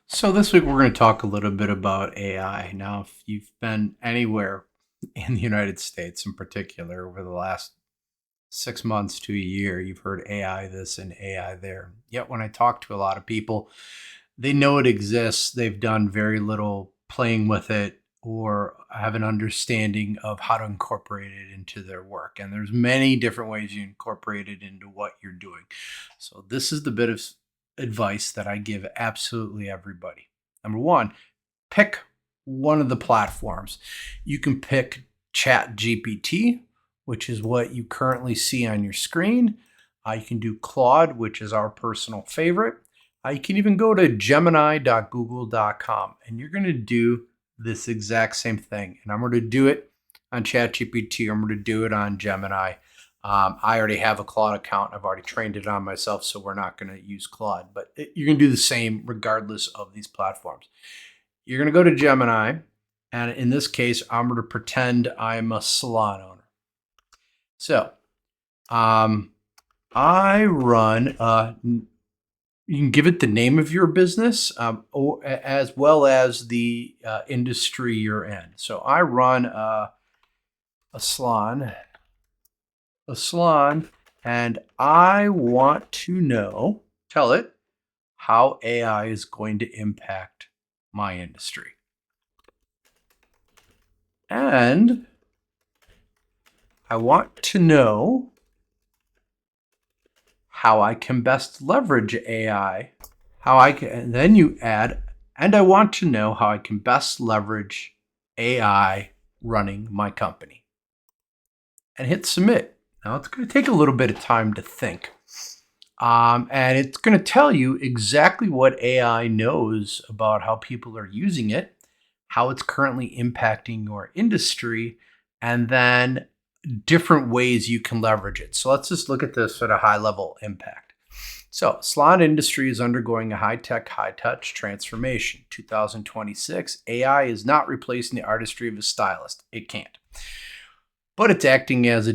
So this week we're going to talk a little bit about AI. Now, if you've been anywhere in the United States in particular over the last 6 months to a year, you've heard AI this and AI there. Yet when I talk to a lot of people, they know it exists. They've done very little playing with it or have an understanding of how to incorporate it into their work. And there's many different ways you incorporate it into what you're doing. So this is the bit of advice that I give absolutely everybody. Number one, pick one of the platforms. You can pick ChatGPT, which is what you currently see on your screen. You can do Claude, which is our personal favorite. You can even go to gemini.google.com and you're going to do this exact same thing. And I'm going to do it on ChatGPT. I'm going to do it on Gemini. I already have a Claude account. I've already trained it on myself, so we're not going to use Claude. But you're going to do the same regardless of these platforms. You're going to go to Gemini, and in this case, I'm going to pretend I'm a salon owner. So I run, you can give it the name of your business or, as well as the industry you're in. So I run a salon, and I want to tell it how AI is going to impact my industry. And I want to know how I can best leverage AI, and then you add, and I want to know how I can best leverage AI running my company. And hit submit. Now it's going to take a little bit of time to think. And it's going to tell you exactly what AI knows about how people are using it, how it's currently impacting your industry, and then different ways you can leverage it. So let's just look at this at a high level impact. So salon industry is undergoing a high-tech, high-touch transformation. 2026, AI is not replacing the artistry of a stylist. It can't. But it's acting as a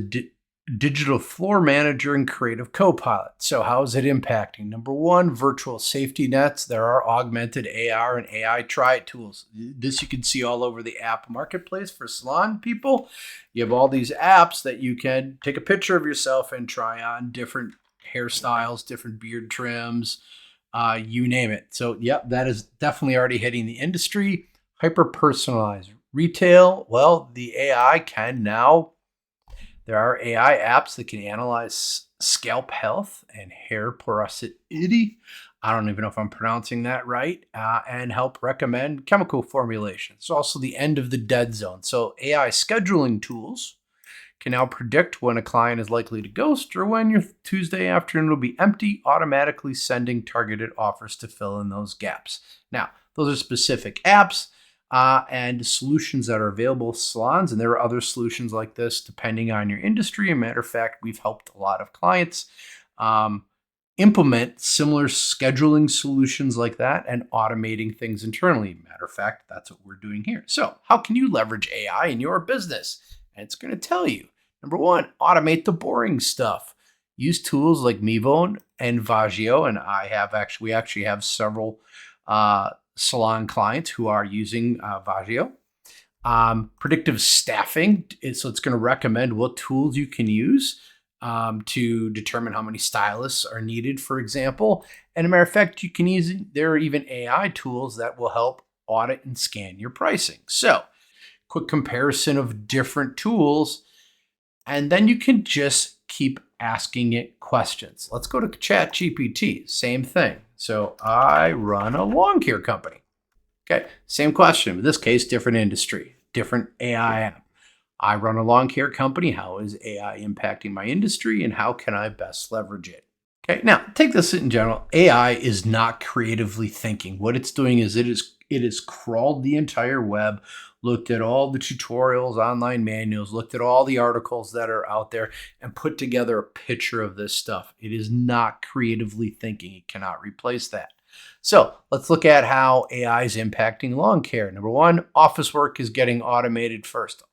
digital floor manager and creative co-pilot. So how is it impacting? Number one, virtual safety nets. There are augmented AR and AI try-it tools. This you can see all over the app marketplace for salon people. You have all these apps that you can take a picture of yourself and try on different hairstyles, different beard trims, you name it. So yep, that is definitely already hitting the industry. Hyper-personalized retail. Well, the AI can now there are AI apps that can analyze scalp health and hair porosity. I don't even know if I'm pronouncing that right, and help recommend chemical formulations. It's also the end of the dead zone. So AI scheduling tools can now predict when a client is likely to ghost or when your Tuesday afternoon will be empty, automatically sending targeted offers to fill in those gaps. Now, those are specific apps and solutions that are available to salons. And there are other solutions like this depending on your industry. As a matter of fact, we've helped a lot of clients implement similar scheduling solutions like that and automating things internally. Matter of fact, that's what we're doing here. So how can you leverage AI in your business? And it's going to tell you. Number one, automate the boring stuff. Use tools like Mivone and Vagio, and we actually have several salon clients who are using Vagio. Predictive staffing, so it's going to recommend what tools you can use to determine how many stylists are needed, for example. And as a matter of fact, there are even AI tools that will help audit and scan your pricing. So quick comparison of different tools, and then you can just keep asking it questions. Let's go to ChatGPT. Same thing. So I run a lawn care company. Okay, same question. In this case, different industry, different AI app. I run a lawn care company. How is AI impacting my industry, and how can I best leverage it? Okay, now take this in general. AI is not creatively thinking. What it's doing is it has crawled the entire web, looked at all the tutorials, online manuals, looked at all the articles that are out there, and put together a picture of this stuff. It is not creatively thinking. It cannot replace that. So let's look at how AI is impacting lawn care. Number one, office work is getting automated first.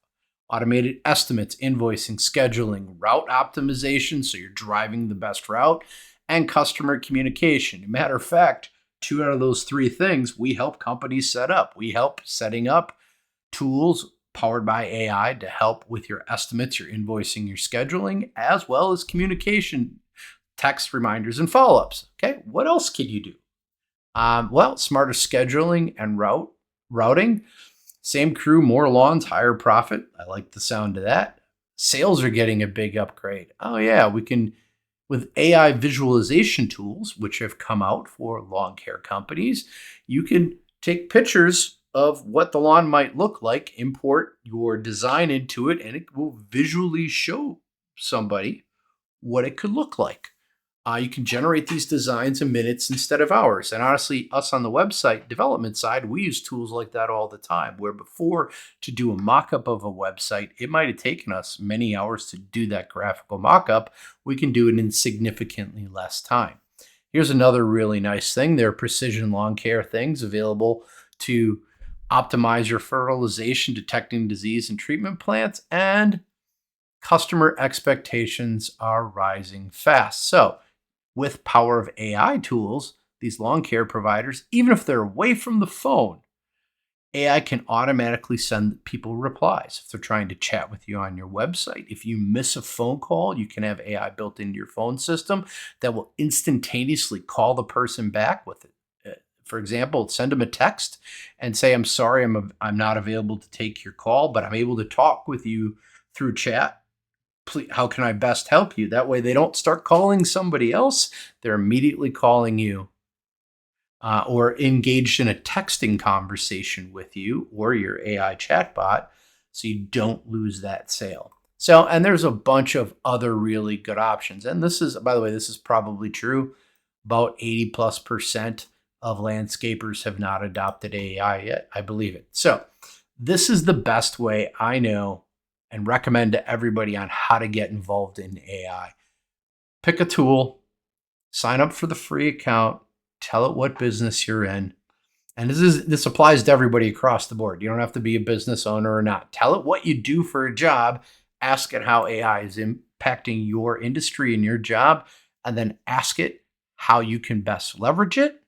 Automated estimates, invoicing, scheduling, route optimization, so you're driving the best route, and customer communication. Matter of fact, two out of those three things we help companies set up. We help setting up tools powered by AI to help with your estimates, your invoicing, your scheduling, as well as communication, text reminders, and follow ups. Okay, what else can you do? Well, smarter scheduling and routing. Same crew, more lawns, higher profit. I like the sound of that. Sales are getting a big upgrade. Oh, yeah, we can, with AI visualization tools, which have come out for lawn care companies, you can take pictures of what the lawn might look like, import your design into it, and it will visually show somebody what it could look like. You can generate these designs in minutes instead of hours. And honestly, us on the website development side, we use tools like that all the time, where before to do a mock-up of a website, it might have taken us many hours to do that graphical mock-up. We can do it in significantly less time. Here's another really nice thing. There are precision lawn care things available to optimize your fertilization, detecting disease and treatment plants, and customer expectations are rising fast. So with power of AI tools, these lawn care providers, even if they're away from the phone, AI can automatically send people replies if they're trying to chat with you on your website. If you miss a phone call, you can have AI built into your phone system that will instantaneously call the person back with it. For example, send them a text and say, "I'm sorry, I'm not available to take your call, but I'm able to talk with you through chat. Please, how can I best help you?" That way they don't start calling somebody else. They're immediately calling you, or engaged in a texting conversation with you or your AI chatbot, so you don't lose that sale. So, and there's a bunch of other really good options. And this is, by the way, this is probably true. About 80+% of landscapers have not adopted AI yet. I believe it. So this is the best way I know and recommend to everybody on how to get involved in AI. Pick a tool, sign up for the free account, tell it what business you're in. And this applies to everybody across the board. You don't have to be a business owner or not. Tell it what you do for a job, ask it how AI is impacting your industry and your job, and then ask it how you can best leverage it.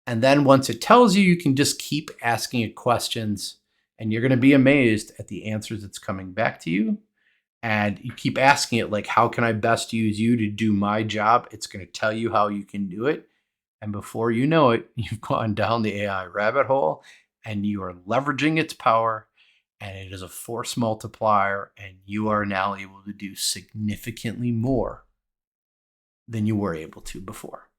And then once it tells you, you can just keep asking it questions, and you're going to be amazed at the answers it's coming back to you. And you keep asking it, like, how can I best use you to do my job? It's going to tell you how you can do it. And before you know it, you've gone down the AI rabbit hole and you are leveraging its power, and it is a force multiplier, and you are now able to do significantly more than you were able to before.